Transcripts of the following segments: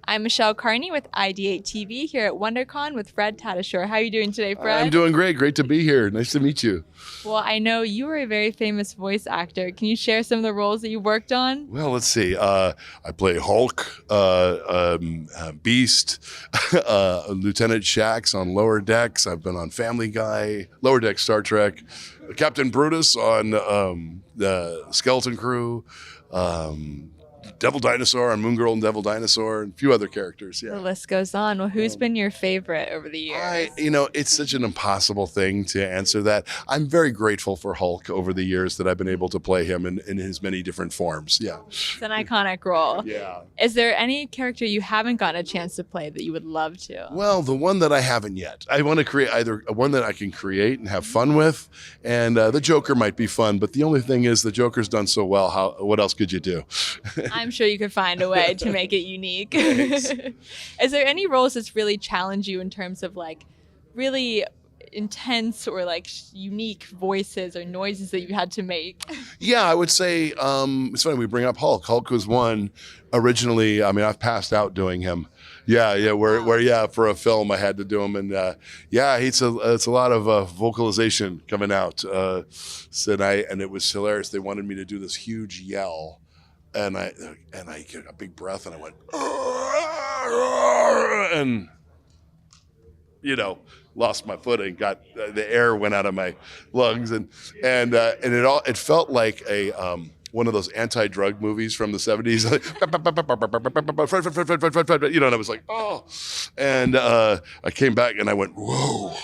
I'm Michelle Carney with IdeateTV here at Wondercon with Fred Tatasciore. How are you doing today, Fred? I'm doing great. Great to be here. Nice to meet you. Well, I know you are a very famous voice actor. Can you share some of the roles that you worked on? Well, let's see. I play Hulk, Beast, Lieutenant Shax on Lower Decks. I've been on Family Guy, Lower Decks, Star Trek, Captain Brutus on the Skeleton Crew, Devil Dinosaur on Moon Girl and Devil Dinosaur, and a few other characters. Yeah. The list goes on. Well, who's been your favorite over the years? It's such an impossible thing to answer that. I'm very grateful for Hulk over the years that I've been able to play him in his many different forms. Yeah. It's an iconic role. Yeah. Is there any character you haven't gotten a chance to play that you would love to? Well, the one that I haven't yet. I want to create either one that I can create and have fun with, and the Joker might be fun, but the only thing is the Joker's done so well. What else could you do? I'm sure you could find a way to make it unique. Is there any roles that's really challenged you in terms of like really intense or like unique voices or noises that you had to make? Yeah, I would say it's funny we bring up Hulk. Hulk was one originally. I mean, I've passed out doing him. Yeah, where for a film I had to do him, and it's a lot of vocalization coming out. And it was hilarious. They wanted me to do this huge yell. And I get a big breath and I went, and lost my footing, got the air went out of my lungs, and it felt like a one of those anti-drug movies from the 70s, and I was like, oh, and I came back and I went, whoa,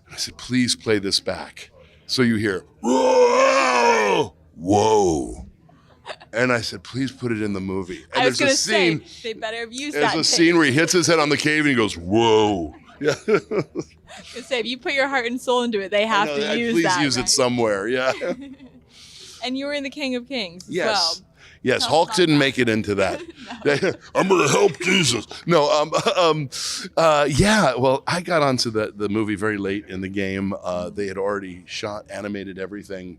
and I said, please play this back, so you hear, whoa, whoa. And I said, please put it in the movie. And I was going to say, they better have used that. There's a scene where he hits his head on the cave and he goes, whoa. Yeah. Say, if you put your heart and soul into it, they have to use that. Please use it somewhere, yeah. And you were in The King of Kings as well. Yes, Hulk didn't make it into that. I'm going to help Jesus. No, well, I got onto the movie very late in the game. They had already animated everything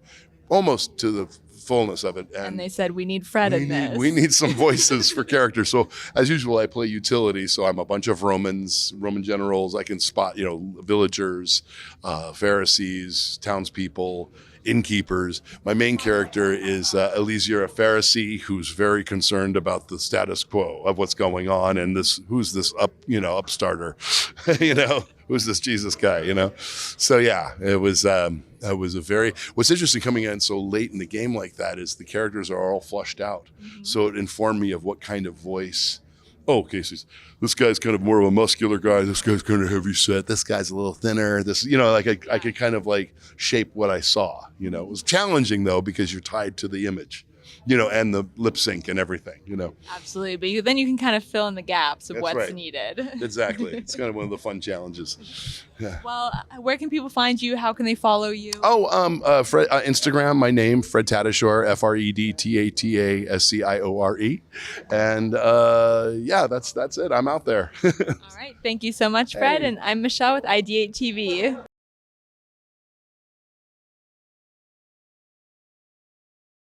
almost to the fullness of it, and they said we need Fred in this. We need some voices for characters. So as usual, I play utility. So I'm a bunch of Roman generals. I can spot villagers, Pharisees, townspeople, innkeepers. My main character is Elysier, a Pharisee who's very concerned about the status quo of what's going on, and who's this upstarter, who's this Jesus guy, So yeah, it was what's interesting coming in so late in the game like that is the characters are all flushed out. Mm-hmm. So it informed me of what kind of voice. Oh, okay, so this guy's kind of more of a muscular guy. This guy's kind of heavy set. This guy's a little thinner. This, I could kind of like shape what I saw. It was challenging though because you're tied to the image, and the lip sync and everything. Absolutely, but then you can kind of fill in the gaps of That's what's right. needed. Exactly, it's kind of one of the fun challenges. Yeah. Well, where can people find you? How can they follow you? Fred, Instagram, my name, Fred Tatasciore, FredTatasciore. And that's it. I'm out there. All right. Thank you so much, Fred. Hey. And I'm Michelle with IdeateTV.